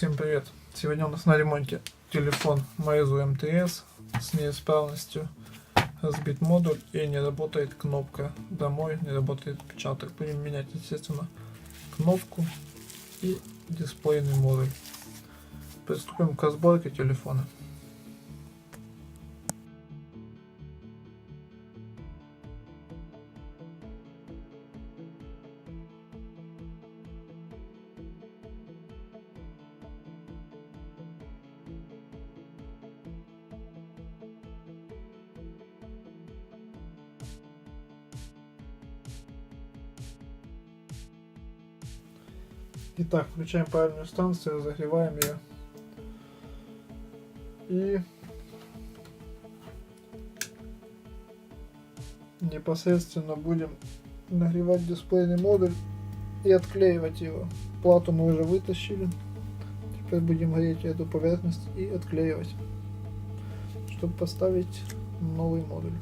Всем привет! Сегодня у нас на ремонте телефон Meizu MTS с неисправностью, сбит модуль и не работает кнопка «Домой», не работает печаток. Будем менять, естественно, кнопку и дисплейный модуль. Приступим к разборке телефона. Итак, включаем правильную станцию, разогреваем ее и непосредственно будем нагревать дисплейный модуль и отклеивать его. Плату мы уже вытащили, теперь будем греть эту поверхность и отклеивать, чтобы поставить новый модуль.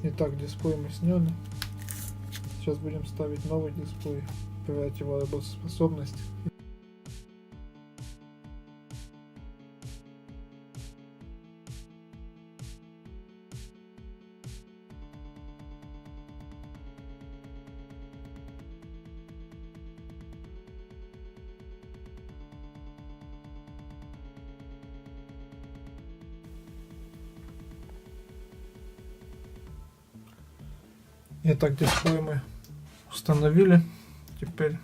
Итак, дисплей мы сняли. Сейчас будем ставить новый дисплей, проверять его работоспособность. Итак, дисплей мы установили. Теперь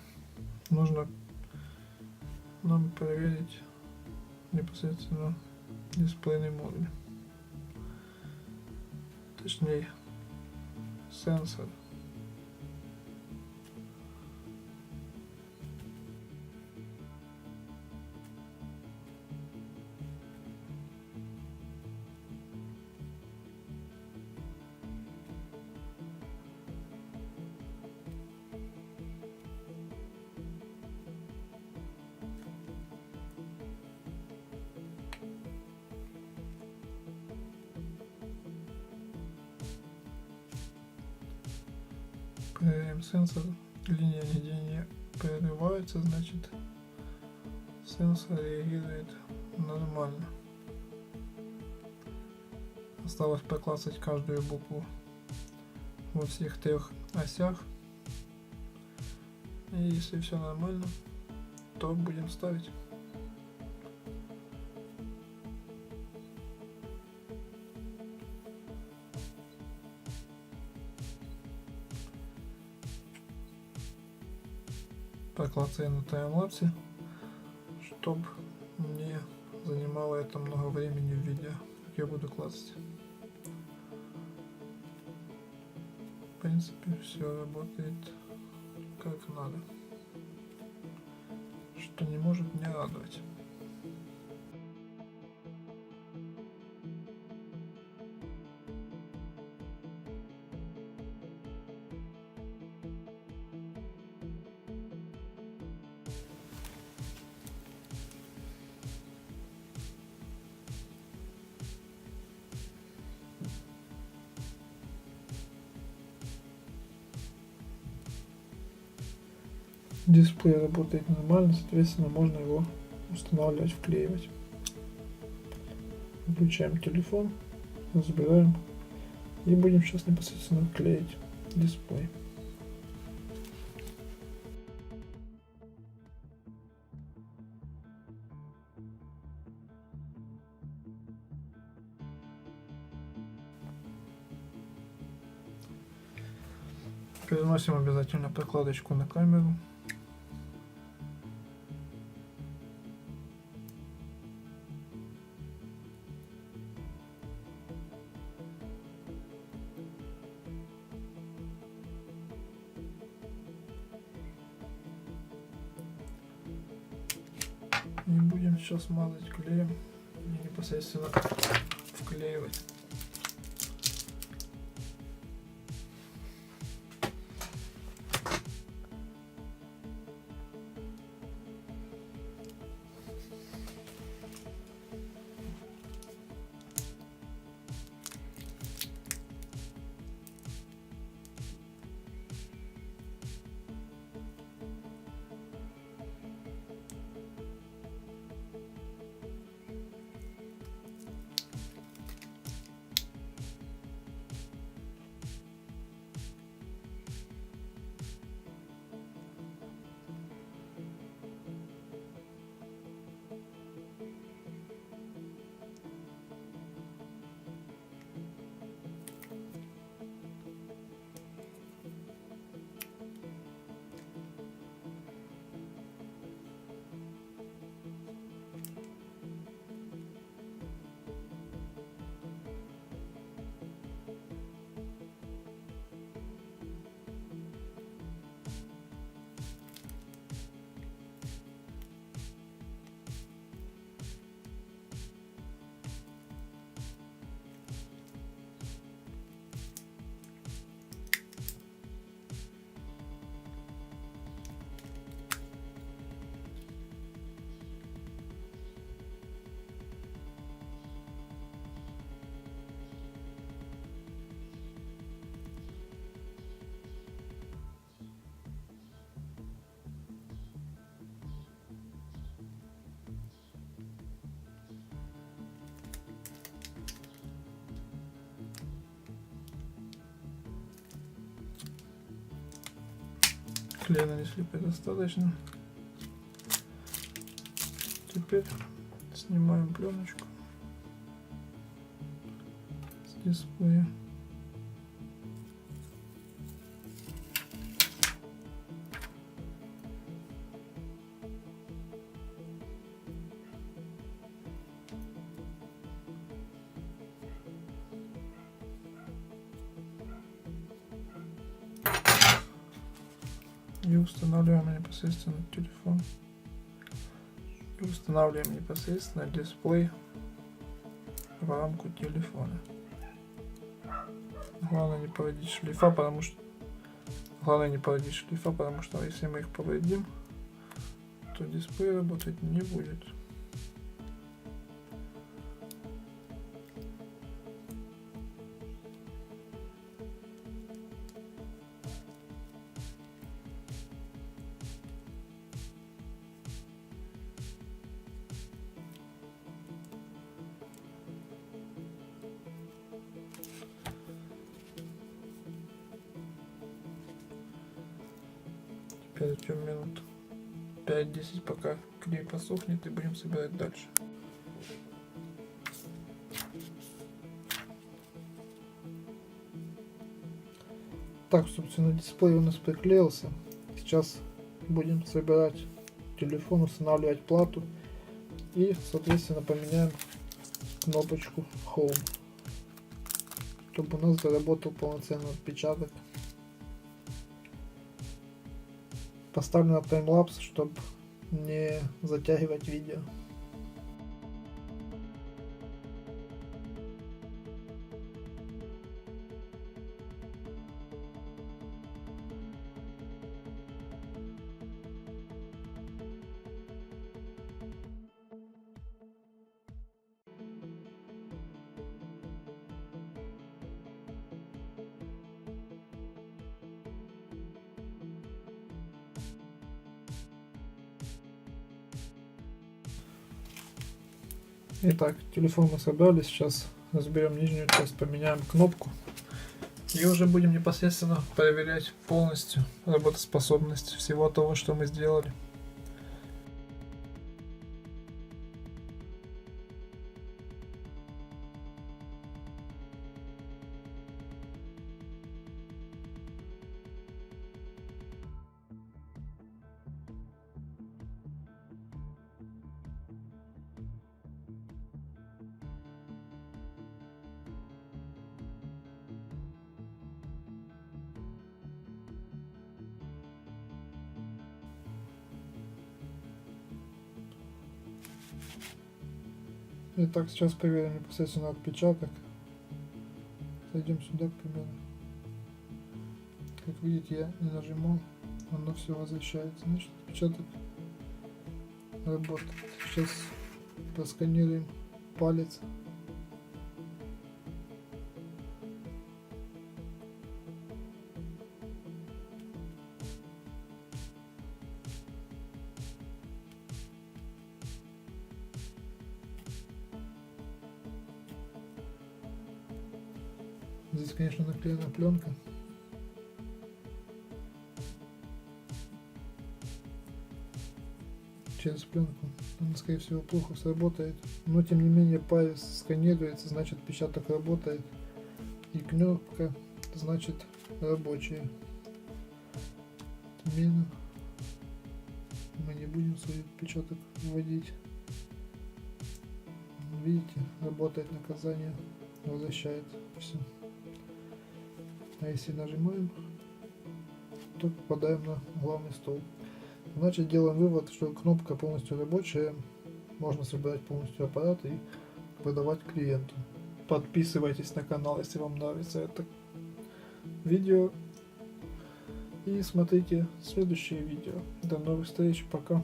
нужно нам проверить непосредственно дисплейный модуль. Точнее, сенсор. Проверяем сенсор. Линия нигде не прерывается, значит сенсор реагирует нормально. Осталось проклацать каждую букву во всех трех осях. И если все нормально, то будем ставить. Проклацаем на таймлапсе, чтобы не занимало это много времени в видео, как я буду клацать. В принципе, все работает как надо, что не может не радовать. Дисплей работает нормально, соответственно, можно его устанавливать, вклеивать. Включаем телефон, разбираем и будем сейчас непосредственно клеить дисплей. Переносим обязательно прокладочку на камеру. начал смазать клеем и непосредственно вклеивать. Клей нанесли предостаточно. Теперь снимаем пленочку с дисплея. И устанавливаем непосредственно телефон. И устанавливаем непосредственно дисплей в рамку телефона. Главное не повредить шлейфа, потому что если мы их повредим, то дисплей работать не будет. Теперь ждем минут 5-10, пока клей посохнет, и будем собирать дальше. Так, собственно, дисплей у нас приклеился. Сейчас будем собирать телефон, устанавливать плату и, соответственно, поменяем кнопочку Home, чтобы у нас заработал полноценный отпечаток. Поставлю на таймлапс, чтобы не затягивать видео. Итак, телефон мы собрали, сейчас разберем нижнюю часть, поменяем кнопку и уже будем непосредственно проверять полностью работоспособность всего того, что мы сделали. Итак, сейчас проверим непосредственно отпечаток. Зайдем сюда, к примеру. Как видите, я не нажимал, оно все возвращается. Значит, отпечаток работает. Сейчас просканируем палец. Здесь, конечно, наклеена пленка. Через пленку она, скорее всего, плохо сработает, но тем не менее палец сканируется, значит отпечаток работает, и кнопка значит рабочая. Отмена. Мы не будем свой отпечаток вводить. Видите, работает наказание, возвращает все. А если нажимаем, то попадаем на главный стол. Значит, делаем вывод, что кнопка полностью рабочая, можно собирать полностью аппарат и выдавать клиенту. Подписывайтесь на канал, если вам нравится это видео, и смотрите следующие видео. До новых встреч, пока.